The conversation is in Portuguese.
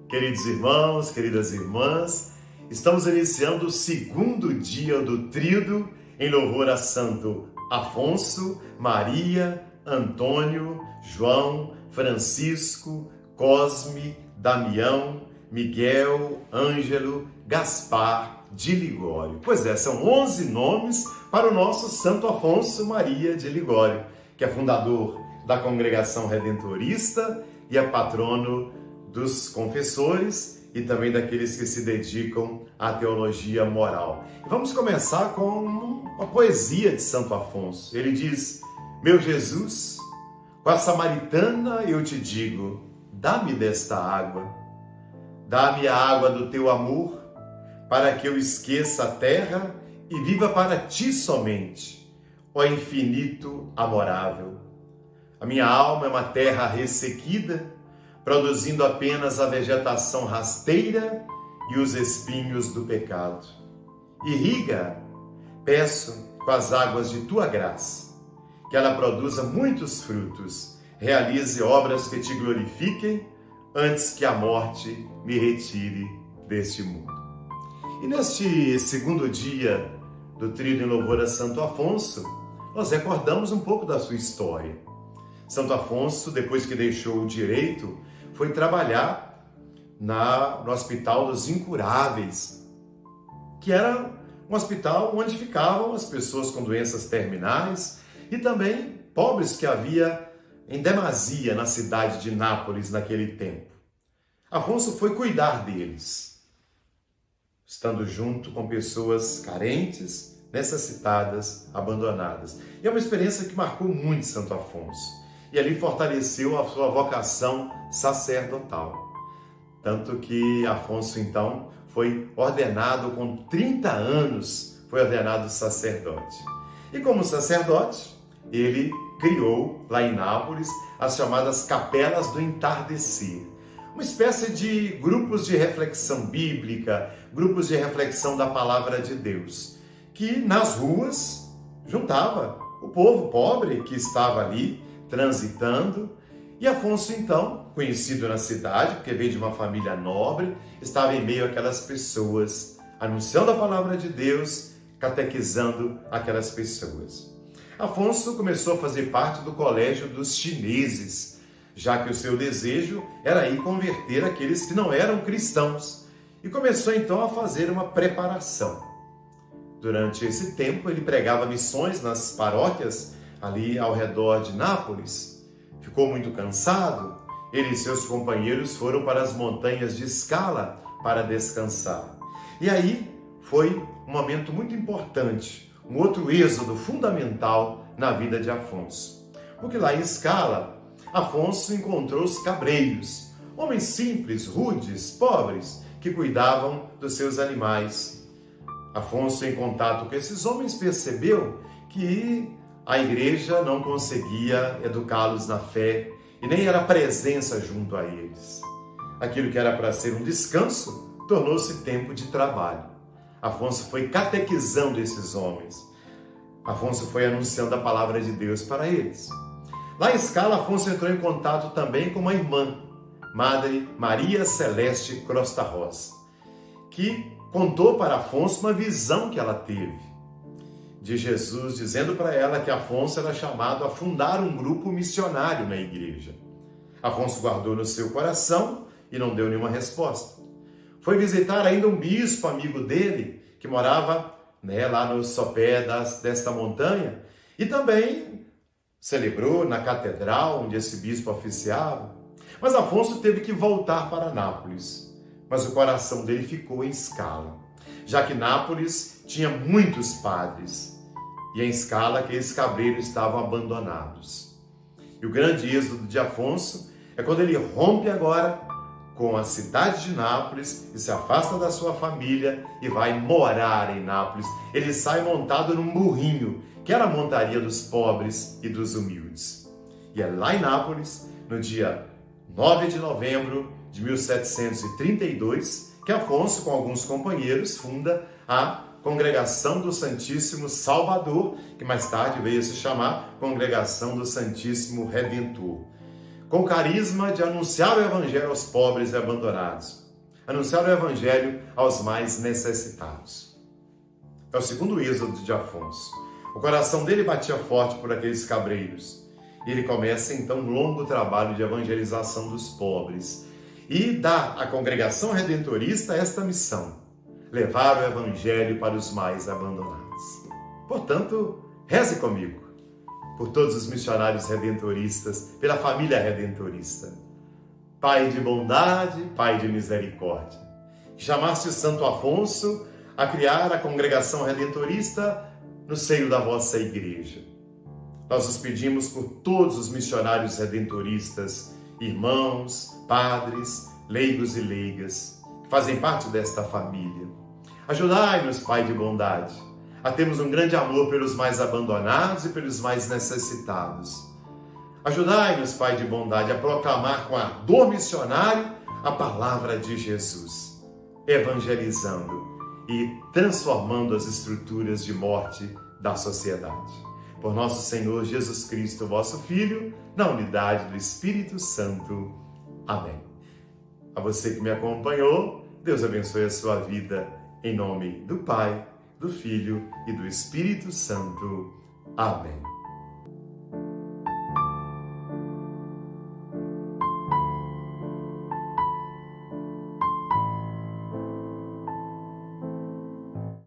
Queridos irmãos, queridas irmãs, estamos iniciando o segundo dia do Tríduo em louvor a Santo Afonso, Maria, Antônio, João, Francisco, Cosme, Damião, Miguel, Ângelo, Gaspar de Ligório. Pois é, são 11 nomes para o nosso Santo Afonso Maria de Ligório, que é fundador da Congregação Redentorista e é patrono dos confessores e também daqueles que se dedicam à teologia moral. E vamos começar com uma poesia de Santo Afonso. Ele diz: meu Jesus, com a samaritana eu te digo, dá-me desta água, dá-me a água do teu amor, para que eu esqueça a terra e viva para ti somente, ó infinito amorável. A minha alma é uma terra ressequida, produzindo apenas a vegetação rasteira e os espinhos do pecado. Irriga, peço, com as águas de tua graça, que ela produza muitos frutos, realize obras que te glorifiquem, antes que a morte me retire deste mundo. E neste segundo dia do Tríduo em louvor a Santo Afonso, nós recordamos um pouco da sua história. Santo Afonso, depois que deixou o direito, foi trabalhar no Hospital dos Incuráveis, que era um hospital onde ficavam as pessoas com doenças terminais e também pobres que havia em demasia na cidade de Nápoles naquele tempo. Afonso foi cuidar deles, estando junto com pessoas carentes, necessitadas, abandonadas. E é uma experiência que marcou muito Santo Afonso. E ali fortaleceu a sua vocação sacerdotal. Tanto que Afonso, então, foi ordenado com 30 anos, foi ordenado sacerdote. E como sacerdote, ele criou, lá em Nápoles, as chamadas Capelas do Entardecer. Uma espécie de grupos de reflexão bíblica, grupos de reflexão da Palavra de Deus, que nas ruas juntava o povo pobre que estava ali, transitando, e Afonso, então, conhecido na cidade, porque veio de uma família nobre, estava em meio àquelas pessoas, anunciando a palavra de Deus, catequizando aquelas pessoas. Afonso começou a fazer parte do colégio dos chineses, já que o seu desejo era ir converter aqueles que não eram cristãos, e começou então a fazer uma preparação. Durante esse tempo, ele pregava missões nas paróquias ali ao redor de Nápoles. Ficou muito cansado, ele e seus companheiros foram para as montanhas de Scala para descansar. E aí foi um momento muito importante, um outro êxodo fundamental na vida de Afonso. Porque lá em Scala, Afonso encontrou os cabreiros, homens simples, rudes, pobres, que cuidavam dos seus animais. Afonso, em contato com esses homens, percebeu que a igreja não conseguia educá-los na fé e nem era presença junto a eles. Aquilo que era para ser um descanso tornou-se tempo de trabalho. Afonso foi catequizando esses homens. Afonso foi anunciando a palavra de Deus para eles. Lá em Scala, Afonso entrou em contato também com uma irmã, Madre Maria Celeste Crosta Rosa, que contou para Afonso uma visão que ela teve de Jesus, dizendo para ela que Afonso era chamado a fundar um grupo missionário na igreja. Afonso guardou no seu coração e não deu nenhuma resposta. Foi visitar ainda um bispo amigo dele, que morava lá no sopé desta montanha, e também celebrou na catedral onde esse bispo oficiava. Mas Afonso teve que voltar para Nápoles, mas o coração dele ficou em Scala, já que Nápoles tinha muitos padres, e em Scala aqueles cabreiros estavam abandonados. E o grande êxodo de Afonso é quando ele rompe agora com a cidade de Nápoles e se afasta da sua família e vai morar em Nápoles. Ele sai montado num burrinho, que era a montaria dos pobres e dos humildes. E é lá em Nápoles, no dia 9 de novembro de 1732, que Afonso, com alguns companheiros, funda a Congregação do Santíssimo Salvador, que mais tarde veio a se chamar Congregação do Santíssimo Redentor. com o carisma de anunciar o Evangelho aos pobres e abandonados, anunciar o Evangelho aos mais necessitados. É o segundo êxodo de Afonso. O coração dele batia forte por aqueles cabreiros. E ele começa então um longo trabalho de evangelização dos pobres e dá à congregação redentorista esta missão: levar o Evangelho para os mais abandonados. Portanto, reze comigo por todos os missionários redentoristas, pela família redentorista. Pai de bondade, Pai de misericórdia, que chamaste o Santo Afonso a criar a congregação redentorista no seio da vossa igreja. Nós os pedimos por todos os missionários redentoristas, irmãos, padres, leigos e leigas, que fazem parte desta família. Ajudai-nos, Pai de bondade, a termos um grande amor pelos mais abandonados e pelos mais necessitados. Ajudai-nos, Pai de bondade, a proclamar com ardor missionário a palavra de Jesus, evangelizando e transformando as estruturas de morte da sociedade. Por nosso Senhor Jesus Cristo, vosso Filho, na unidade do Espírito Santo. Amém. A você que me acompanhou, Deus abençoe a sua vida, em nome do Pai, do Filho e do Espírito Santo. Amém.